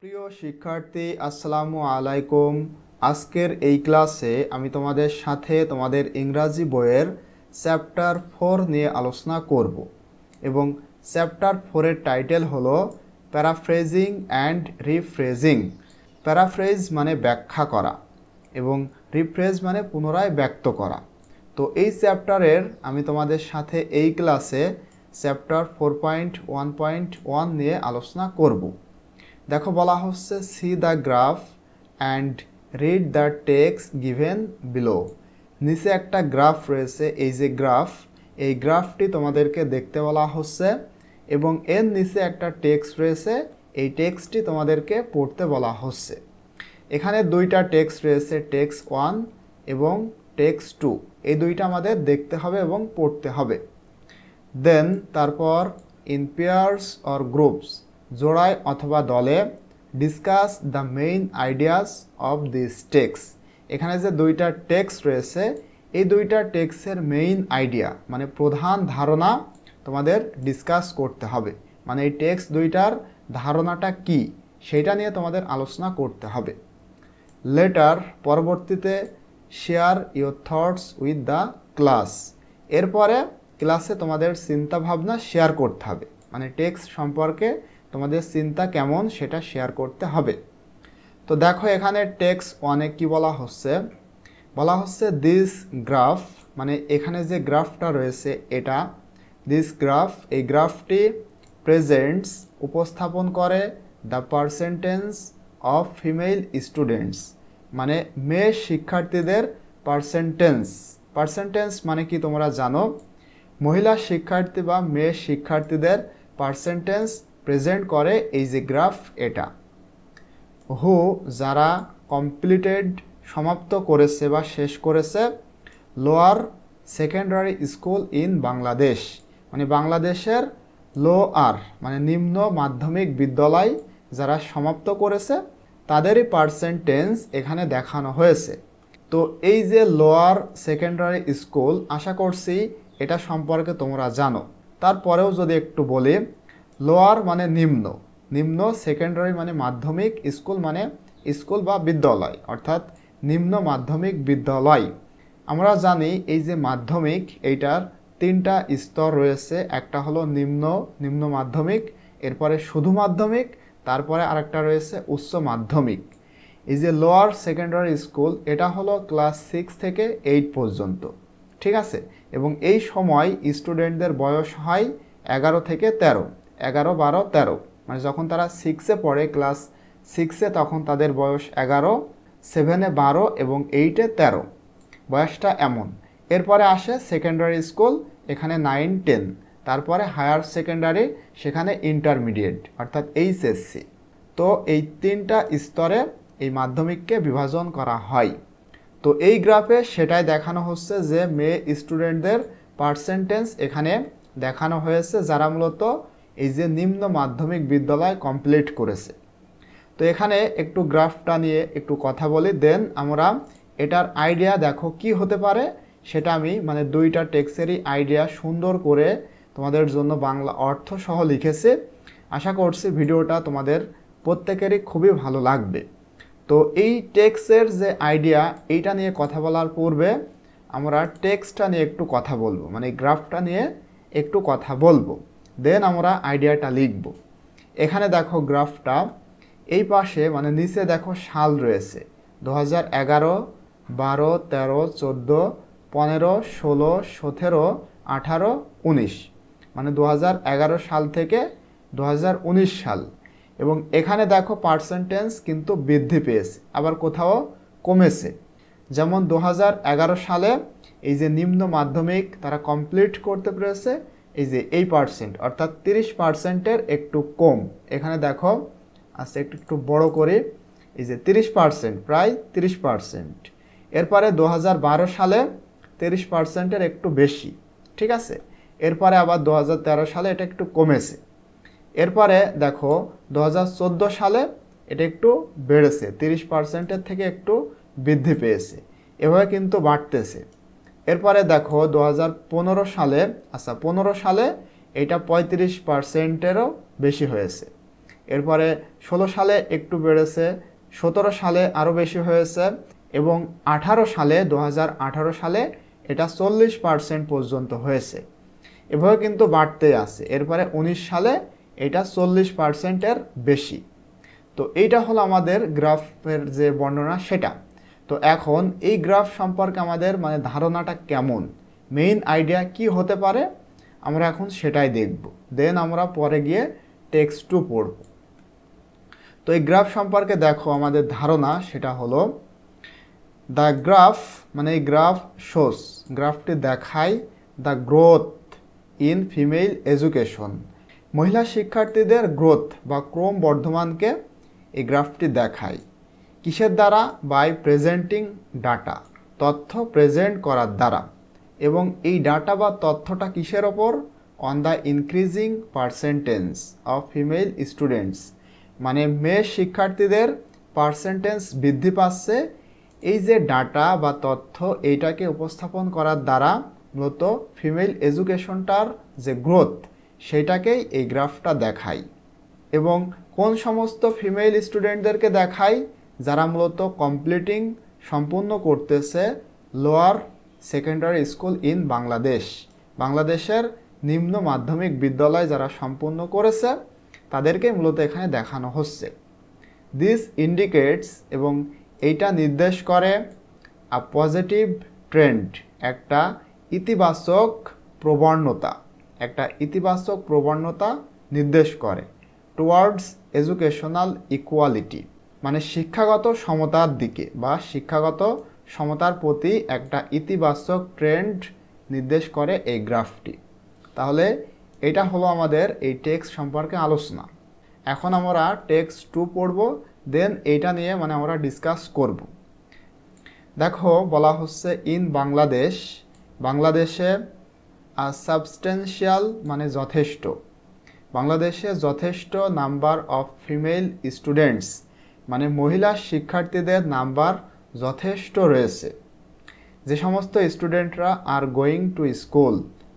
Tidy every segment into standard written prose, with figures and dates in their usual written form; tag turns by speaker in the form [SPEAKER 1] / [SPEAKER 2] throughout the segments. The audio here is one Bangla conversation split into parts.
[SPEAKER 1] প্রিয় শিক্ষার্থী আসসালামু আলাইকুম। আজকের এই ক্লাসে আমি তোমাদের সাথে তোমাদের ইংরাজি বইয়ের চ্যাপ্টার 4 নিয়ে আলোচনা করব এবং চ্যাপ্টার 4 এর টাইটেল হলো প্যারাফ্রেজিং অ্যান্ড রিফ্রেজিং। প্যারাফ্রেজ মানে ব্যাখ্যা করা এবং রিফ্রেজ মানে পুনরায় ব্যক্ত করা। তো এই চ্যাপ্টারের আমি তোমাদের সাথে এই ক্লাসে চ্যাপ্টার 4.1.1 নিয়ে আলোচনা করব। দেখো বলা হচ্ছে C the graph and read the text given below. নিচে একটা গ্রাফ রয়েছে, এই যে গ্রাফ, এই গ্রাফটি তোমাদেরকে দেখতে বলা হচ্ছে এবং এর নিচে একটা টেক্সট রয়েছে, এই টেক্সটটি তোমাদেরকে পড়তে বলা হচ্ছে। এখানে দুইটা টেক্সট রয়েছে, টেক্সট 1 এবং টেক্সট 2, এই দুইটা আমাদের দেখতে হবে এবং পড়তে হবে। দেন তারপর ইন পেয়ার্স অর গ্রুপস, জোড়ায় অথবা দলে, discuss the main ideas of this text. এখানে যে দুইটা টেক্সট রয়েছে, এই দুইটা টেক্সটের মেইন আইডিয়া মানে প্রধান ধারণা তোমাদের ডিসকাস করতে হবে। মানে এই টেক্সট দুইটার ধারণাটা কি সেটা নিয়ে তোমাদের আলোচনা করতে হবে। লেটার, পরবর্তীতে share your thoughts with the class. এরপরে ক্লাসে তোমাদের চিন্তা ভাবনা শেয়ার করতে হবে, মানে টেক্সট সম্পর্কে তোমাদের চিন্তা কেমন সেটা শেয়ার করতে হবে। তো দেখো এখানে টেক্সট 1-এ কি বলা হচ্ছে দিস গ্রাফ, মানে এখানে যে গ্রাফটা রয়েছে এটা, দিস গ্রাফ, এই গ্রাফটি প্রেজেন্টস, উপস্থাপন করে the percentage of female students, মানে মেয়ে শিক্ষার্থীদের পার্সেন্টেজ মানে কি তোমরা জানো, মহিলা শিক্ষার্থী বা মেয়ে শিক্ষার্থীদের পার্সেন্টেজ প্রেজেন্ট করে এই যে গ্রাফ এটা। হু, যারা কমপ্লিটেড, সমাপ্ত করেছে বা শেষ করেছে, lower secondary school in Bangladesh, মানে বাংলাদেশের লোয়ার মানে নিম্ন মাধ্যমিক বিদ্যালয় যারা সমাপ্ত করেছে তাদেরই পার্সেন্টেজ এখানে দেখানো হয়েছে। তো এই যে লোয়ার সেকেন্ডারি স্কুল, আশা করছি এটা সম্পর্কে তোমরা জানো। তারপরেও যদি একটু বলি, লোয়ার মানে নিম্ন, সেকেন্ডারি মানে মাধ্যমিক, স্কুল মানে স্কুল বা বিদ্যালয়, অর্থাৎ নিম্ন মাধ্যমিক বিদ্যালয়। আমরা জানি এই যে মাধ্যমিক, এইটার 3টা স্তর রয়েছে, একটা হলো নিম্ন মাধ্যমিক, এরপরে শুধু মাধ্যমিক, তারপরে আরেকটা রয়েছে উচ্চ মাধ্যমিক। এই যে লোয়ার সেকেন্ডারি স্কুল এটা হলো ক্লাস 6 থেকে 8 পর্যন্ত, ঠিক আছে। এবং এই সময় স্টুডেন্টদের বয়স হয় 11 থেকে 13, 11, 12, 13, মানে যখন তারা 6-এ পড়ে, ক্লাস 6-এ, তখন তাদের বয়স 11, 7-এ 12 এবং 8-এ 13, বয়সটা এমন। এরপরে আসে সেকেন্ডারি স্কুল, এখানে 9, 10, তারপরে হায়ার সেকেন্ডারি, সেখানে ইন্টারমিডিয়েট অর্থাৎ এইচএসসি। তো এই 3টা স্তরে এই মাধ্যমিককে বিভাজন করা হয়। তো এই গ্রাফে সেটাই দেখানো হচ্ছে যে মেয়ে স্টুডেন্টদের পার্সেন্টেজ এখানে দেখানো হয়েছে যারা মূলত এই যে নিম্ন মাধ্যমিক বিদ্যালয় কমপ্লিট করেছে। তো এখানে একটু গ্রাফটা নিয়ে একটু কথা বলি, দেন আমরা এটার আইডিয়া দেখো কি হতে পারে সেটা আমি মানে দুইটা টেক্সটেরই আইডিয়া সুন্দর করে তোমাদের জন্য বাংলা অর্থ সহ লিখেছি। আশা করছি ভিডিওটা তোমাদের প্রত্যেকেরই খুবই ভালো লাগবে। তো এই টেক্সটের যে আইডিয়া, এইটা নিয়ে কথা বলার পূর্বে আমরা টেক্সটটা নিয়ে একটু কথা বলবো, মানে গ্রাফটা নিয়ে একটু কথা বলবো, দেন আমরা আইডিয়াটা লিখব। এখানে দেখো গ্রাফটা, এই পাশে মানে নিচে দেখো সাল রয়েছে 2011, 12, 13, 14, 15, 16, 17, 18, 19, মানে 2011 সাল থেকে 2019 সাল। এবং এখানে দেখো পার্সেন্টেজ কিন্তু বৃদ্ধি পেয়েছে, আবার কোথাও কমেছে। যেমন 2011 সালে এই যে নিম্ন মাধ্যমিক তারা কমপ্লিট করতে পেরেছে এই যে এই পার্সেন্ট, অর্থাৎ 30%-এর একটু কম। এখানে দেখো আচ্ছা একটু বড় করে, এই যে 30%, প্রায় 30%। এরপরে 2012 সালে 30%-এর একটু বেশি, ঠিক আছে। এরপরে আবার 2013 সালে এটা একটু কমেছে। এরপরে দেখো 2014 সালে এটা একটু বেড়েছে, 30%-এর থেকে একটু বৃদ্ধি পেয়েছে, এভাবে কিন্তু বাড়তেছে। এরপরে দেখো 2015 সালে, আচ্ছা 15 সালে এটা 35%-এরও বেশি হয়েছে। এরপরে 16 সালে একটু বেড়েছে, 17 সালে আরও বেশি হয়েছে এবং 18 সালে 2018 সালে এটা 40% পর্যন্ত হয়েছে। এভাবে কিন্তু বাড়তেই আছে। এরপরে 19 সালে এটা 40%-এর বেশি। তো এইটা হলো আমাদের গ্রাফের যে বর্ণনা সেটা। তো এখন এই গ্রাফ সম্পর্কে আমাদের মানে ধারণাটা কেমন, মেইন আইডিয়া কি হতে পারে, আমরা এখন সেটাই দেখব। দেন আমরা পরে গিয়ে টেক্সট 2 পড়ব। তো এই গ্রাফ সম্পর্কে দেখো আমাদের ধারণা সেটা হলো দ্য গ্রাফ মানে এই গ্রাফ শোস, গ্রাফটি দেখায় the growth in female education, মহিলা শিক্ষার্থীদের গ্রোথ বা ক্রম বর্ধমানকে এই গ্রাফটি দেখায়। কিসের দ্বারা? বাই প্রেজেন্টিং ডাটা, তথ্য প্রেজেন্ট করার দ্বারা। এবং এই ডাটা বা তথ্যটা কিসের ওপর? On the increasing percentage of female students, মানে মেয়ে শিক্ষার্থীদের পার্সেন্টেজ বৃদ্ধি পাচ্ছে। এই যে ডাটা বা তথ্য এইটাকে উপস্থাপন করার দ্বারা মূলত ফিমেল এডুকেশনটার যে গ্রোথ সেইটাকেই এই গ্রাফটা দেখায়। এবং কোন সমস্ত ফিমেল স্টুডেন্টদেরকে দেখায়? যারা মূলত কমপ্লিটিং সম্পূর্ণ করতেছে lower secondary school in Bangladesh, বাংলাদেশের নিম্ন মাধ্যমিক বিদ্যালয় যারা সম্পূর্ণ করেছে তাদেরকে মূলত এখানে দেখানো হচ্ছে। দিস ইন্ডিকেটস, এবং এইটা নির্দেশ করে আ পজিটিভ ট্রেন্ড, একটা ইতিবাচক প্রবণতা, একটা ইতিবাচক প্রবণতা নির্দেশ করে টুয়ার্ডস এডুকেশনাল ইকুয়ালিটি, মানে শিক্ষাগত সমতার দিকে বা শিক্ষাগত সমতার প্রতি একটা ইতিবাচক ট্রেন্ড নির্দেশ করে এই গ্রাফটি। তাহলে এটা হলো আমাদের এই টেক্সট সম্পর্কে আলোচনা। এখন আমরা টেক্সট 2 পড়ব, দেন এইটা নিয়ে মানে আমরা ডিসকাস করব। দেখো বলা হচ্ছে ইন বাংলাদেশ, বাংলাদেশে সাবস্টেন্সিয়াল মানে যথেষ্ট, বাংলাদেশে যথেষ্ট নাম্বার অফ ফিমেল স্টুডেন্টস, মানে মহিলা শিক্ষার্থীদের নাম্বার যথেষ্ট রয়েছে। যে সমস্ত স্টুডেন্টরা আর গোয়িং টু স্কুল,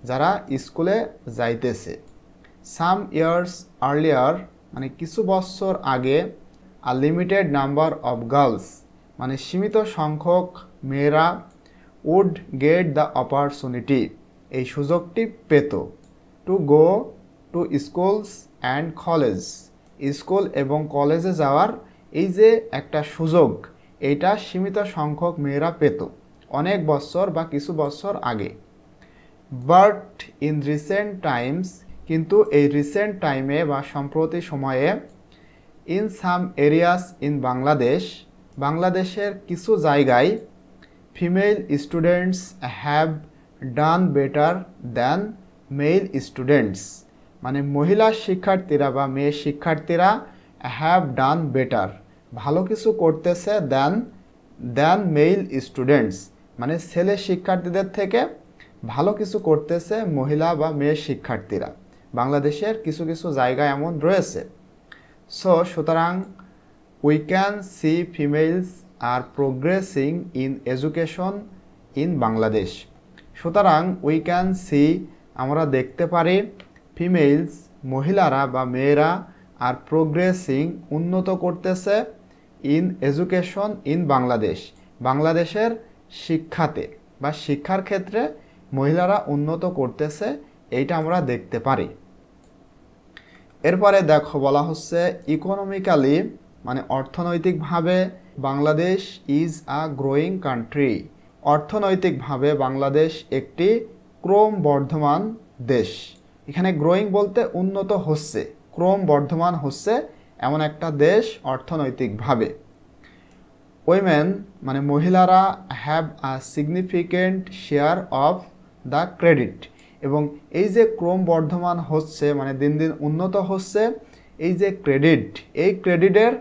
[SPEAKER 1] যারা স্কুলে যাইতেছে। সাম ইয়ার্স আর্লিয়ার, মানে কিছু বছর আগে, আ লিমিটেড নাম্বার অফ গার্লস, মানে সীমিত সংখ্যক মেয়েরা উড গেট দ্য অপরচুনিটি, এই সুযোগটি পেত, to go to schools and college, school এবং কলেজে যাওয়ার এই যে একটা সুযোগ, এইটা সীমিত সংখ্যক মেয়েরা পেত অনেক বছর বা কিছু বছর আগে। বাট ইন রিসেন্ট টাইমস, কিন্তু এই রিসেন্ট টাইমে বা সম্প্রতি সময়ে, in some areas in Bangladesh, বাংলাদেশের কিছু জায়গায়, female students have done better than male students, মানে মহিলা শিক্ষার্থীরা বা মেয়ে শিক্ষার্থীরা হ্যাভ ডান বেটার, ভালো কিছু করতেছে দ্যান মেল স্টুডেন্টস, মানে ছেলে শিক্ষার্থীদের থেকে ভালো কিছু করতেছে মহিলা বা মেয়ে শিক্ষার্থীরা। বাংলাদেশের কিছু কিছু জায়গায় এমন রয়েছে। সুতরাং we can see females R progressing in education in Bangladesh. সুতরাং উই ক্যান সি, আমরা দেখতে পারি, ফিমেলস মহিলারা বা মেয়েরা আর প্রোগ্রেসিং উন্নত করতেছে, ইন এডুকেশন ইন বাংলাদেশ, বাংলাদেশের শিক্ষাতে বা শিক্ষার ক্ষেত্রে মহিলারা উন্নত করতেছে, এইটা আমরা দেখতে পারি। এরপরে দেখো বলা হচ্ছে ইকোনমিক্যালি, মানে অর্থনৈতিকভাবে, Bangladesh is a growing country, অর্থনৈতিকভাবে বাংলাদেশ একটি ক্রমবর্ধমান দেশ। এখানে গ্রোয়িং বলতে উন্নত হচ্ছে, ক্রমবর্ধমান হচ্ছে এমন একটা দেশ অর্থনৈতিকভাবে। উইমেন মানে মহিলারা have a significant share of the credit, এবং এই যে ক্রমবর্ধমান হচ্ছে মানে দিন দিন উন্নত হচ্ছে, এই যে ক্রেডিট, এই ক্রেডিটের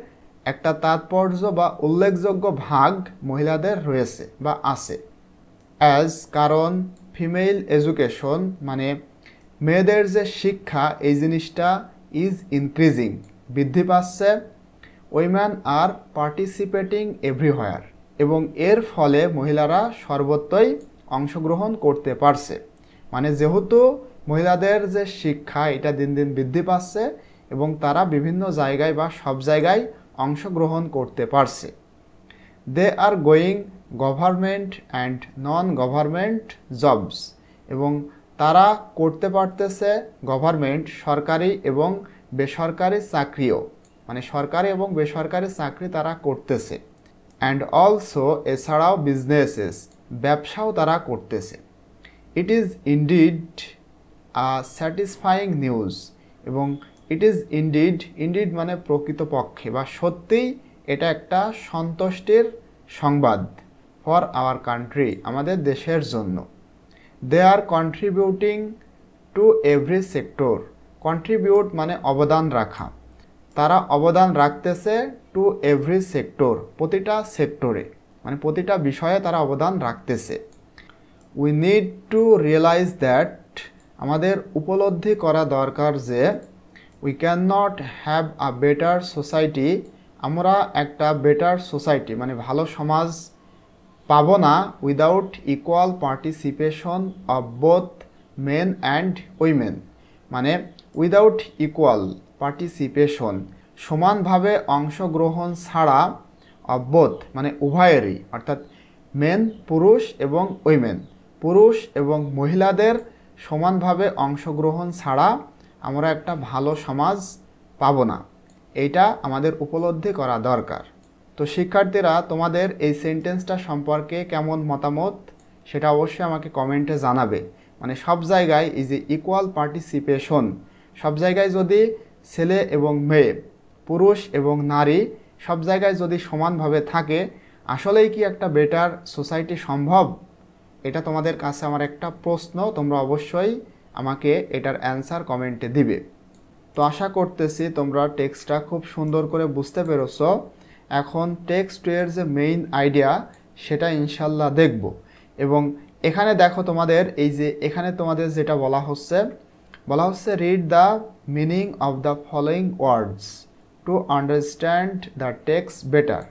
[SPEAKER 1] একটা তাৎপর্য বা উল্লেখযোগ্য ভাগ মহিলাদের রয়েছে বা আছে। অ্যাজ, কারণ, ফিমেল এডুকেশন মানে মেয়েদের যে শিক্ষা এই জিনিসটা ইজ ইনক্রিজিং, বৃদ্ধি পাচ্ছে। উইমেন আর পার্টিসিপেটিং এভরিহোয়ার, এবং এর ফলে মহিলারা সর্বত্রই অংশগ্রহণ করতে পারছে। মানে যেহেতু মহিলাদের যে শিক্ষা এটা দিন দিন বৃদ্ধি পাচ্ছে, এবং তারা বিভিন্ন জায়গায় বা সব জায়গায় অংশগ্রহণ করতে পারছে। They are going government and non government jobs, এবং তারা করতে পারতেছে গভর্নমেন্ট সরকারি এবং বেসরকারি চাকরিও, মানে সরকারি এবং বেসরকারি চাকরি তারা করতেছে। অ্যান্ড অলসো এছাড়াও বিজনেসেস, ব্যবসাও তারা করতেছে। It is indeed a satisfying news, এবং ইট ইজ ইনডিড মানে প্রকৃতপক্ষে বা সত্যিই এটা একটা সন্তুষ্টির সংবাদ ফর আওয়ার কান্ট্রি, আমাদের দেশের জন্য। They are contributing to every sector, contribute মানে অবদান রাখা, তারা অবদান রাখতেছে টু এভরি সেক্টর, প্রতিটা সেক্টরে মানে প্রতিটা বিষয়ে তারা অবদান রাখতেছে। We need to realise that, আমাদের উপলব্ধি করা দরকার যে we cannot have a better society, আমরা একটা বেটার সোসাইটি মানে ভালো সমাজ পাবো না without equal participation of both men and women, মানে উইদাউট ইকুয়াল পার্টিসিপেশন সমানভাবে অংশগ্রহণ ছাড়া, অফ বোথ মানে উভয়েরই, অর্থাৎ মেন পুরুষ এবং উইমেন পুরুষ এবং মহিলাদের সমানভাবে অংশগ্রহণ ছাড়া আমরা একটা ভালো সমাজ পাবো না, এইটা আমাদের উপলব্ধি করা দরকার। তো শিক্ষার্থীরা, তোমাদের এই সেন্টেন্সটা সম্পর্কে কেমন মতামত সেটা অবশ্যই আমাকে কমেন্টে জানাবে। মানে সব জায়গায় এই যে ইকুয়াল পার্টিসিপেশন, সব জায়গায় যদি ছেলে এবং মেয়ে পুরুষ এবং নারী সব জায়গায় যদি সমানভাবে থাকে, আসলেই কি একটা বেটার সোসাইটি সম্ভব? এটা তোমাদের কাছে আমার একটা প্রশ্ন, তোমরা অবশ্যই আমাকে এটার অ্যান্সার কমেন্টে দিবে। তো আশা করতেছি তোমরা টেক্সটটা খুব সুন্দর করে বুঝতে পেরেছো। এখন টেক্সট এর যে মেইন আইডিয়া সেটা ইনশাল্লাহ দেখব। এবং এখানে দেখো তোমাদের এই যে এখানে তোমাদের যেটা বলা হচ্ছে read the meaning of the following words to understand the text better.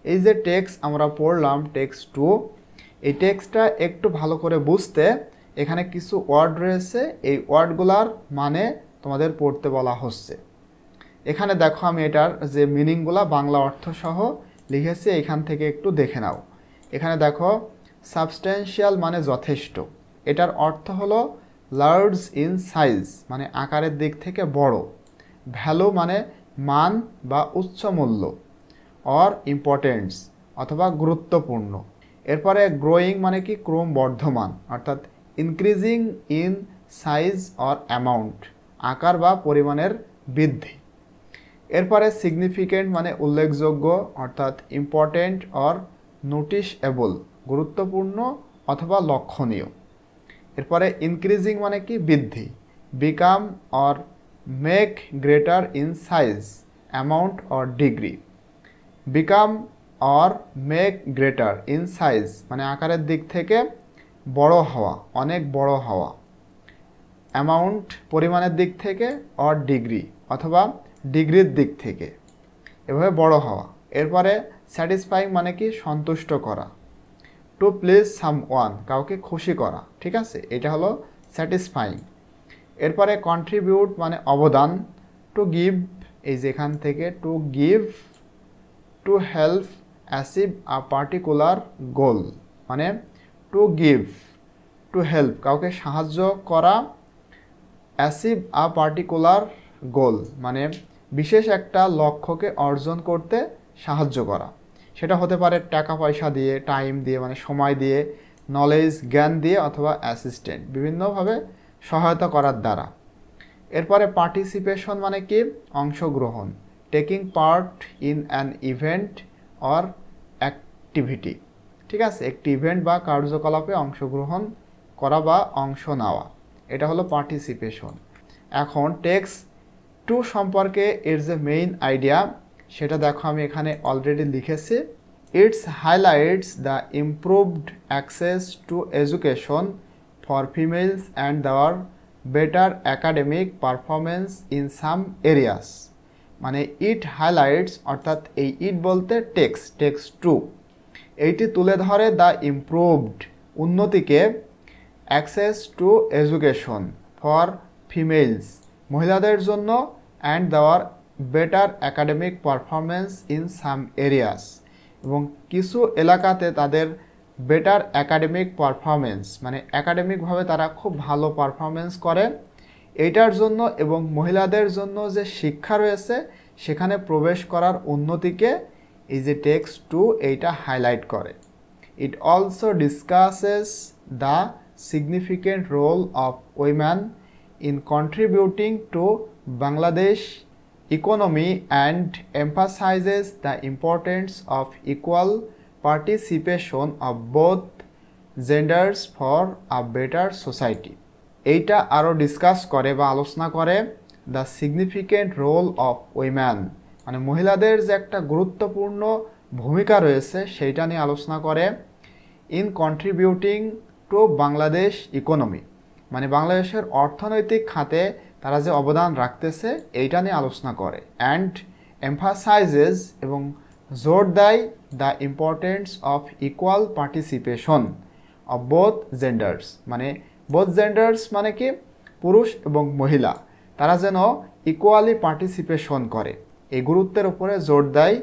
[SPEAKER 1] এই যে টেক্সট আমরা পড়লাম টেক্সট 2, এই টেক্সটটা একটু ভালো করে বুঝতে এখানে কিছু ওয়ার্ড রয়েছে, এই ওয়ার্ডগুলার মানে তোমাদের পড়তে বলা হচ্ছে। এখানে দেখো আমি এটার যে মিনিংগুলা বাংলা অর্থ সহ লিখেছি, এখান থেকে একটু দেখে নাও। এখানে দেখো সাবস্টেন্সিয়াল মানে যথেষ্ট, এটার অর্থ হলো লার্জ ইন সাইজ মানে আকারের দিক থেকে বড়, ভ্যালু মানে মান বা উচ্চ মূল্য, অর ইম্পর্টেন্স অথবা গুরুত্বপূর্ণ। এরপরে গ্রোয়িং মানে কি ক্রমবর্ধমান, অর্থাৎ increasing in size or amount আকার বা পরিমাণের বৃদ্ধি। এরপরে সিগনিফিকেন্ট মানে উল্লেখযোগ্য, অর্থাৎ ইম্পর্টেন্ট অর নোটিসএবল গুরুত্বপূর্ণ অথবা লক্ষণীয়। এরপরে ইনক্রিজিং মানে কি বৃদ্ধি, become or make greater in size amount or degree. Become or make greater in size মানে আকারের দিক থেকে বড় হওয়া, অনেক বড় হওয়া। অ্যামাউন্ট পরিমাণের দিক থেকে, অর ডিগ্রি অথবা ডিগ্রির দিক থেকে, এভাবে বড় হওয়া। এরপরে স্যাটিসফাইং মানে কি সন্তুষ্ট করা। টু প্লিজ সামওয়ান কাউকে খুশি করা, ঠিক আছে, এটা হলো স্যাটিসফাইং। এরপরে কন্ট্রিবিউট মানে অবদান। টু গিভ এই যেখান থেকে to give, to help achieve a particular goal মানে টু গিভ টু হেল্প কাউকে সাহায্য করা, অ্যাচিভ আ পার্টিকুলার গোল মানে বিশেষ একটা লক্ষ্যকে অর্জন করতে সাহায্য করা। সেটা হতে পারে টাকা পয়সা দিয়ে, টাইম দিয়ে মানে সময় দিয়ে, নলেজ জ্ঞান দিয়ে অথবা অ্যাসিস্ট্যান্ট বিভিন্নভাবে সহায়তা করার দ্বারা। এরপরে পার্টিসিপেশন মানে কি অংশগ্রহণ, taking part in an event or activity, ঠিক আছে, একটি ইভেন্ট বা কার্যকলাপে অংশগ্রহণ করা বা অংশ নেওয়া, এটা হলো পার্টিসিপেশন। এখন টেক্সট 2 সম্পর্কে এর যে মেইন আইডিয়া সেটা দেখো আমি এখানে অলরেডি লিখেছি। It's highlights the improved access to education for females and দেওয়ার better academic performance in some areas. মানে ইট হাইলাইটস অর্থাৎ এই ইট বলতে টেক্সট 2 এইটি তুলে ধরে দ্য ইমপ্রুভড উন্নতিকে, access to education for females মহিলাদের জন্য, অ্যান্ড দেওয়ার better academic performance in some areas, এবং কিছু এলাকাতে তাদের বেটার একাডেমিক পারফরমেন্স মানে একাডেমিকভাবে তারা খুব ভালো পারফরমেন্স করে, এইটার জন্য এবং মহিলাদের জন্য যে শিক্ষা রয়েছে সেখানে প্রবেশ করার উন্নতিকে এই যে টেক্সট 2 এইটা হাইলাইট করে। It also discusses the significant role of women in contributing to Bangladesh economy and emphasizes the importance of equal participation of both genders for a better society. এইটা আরও ডিসকাস করে বা আলোচনা করে the significant role of women মানে মহিলাদের যে একটা গুরুত্বপূর্ণ ভূমিকা রয়েছে সেইটা নিয়ে আলোচনা করে। In contributing to Bangladesh economy মানে বাংলাদেশের অর্থনৈতিক খাতে তারা যে অবদান রাখতেছে এইটা নিয়ে আলোচনা করে। অ্যান্ড এমফাসাইজেস এবং জোর দেয় the importance of equal participation of both genders মানে বোথ জেন্ডার্স মানে কি পুরুষ এবং মহিলা তারা যেন ইকুয়ালি পার্টিসিপেশন করে, এই গুরুত্বের উপরে জোর দেয়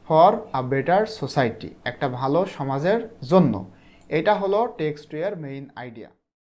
[SPEAKER 1] ফর আ বেটার সোসাইটি একটা ভালো সমাজের জন্য। এটা হলো টেক্সট 2 এর মেইন আইডিয়া।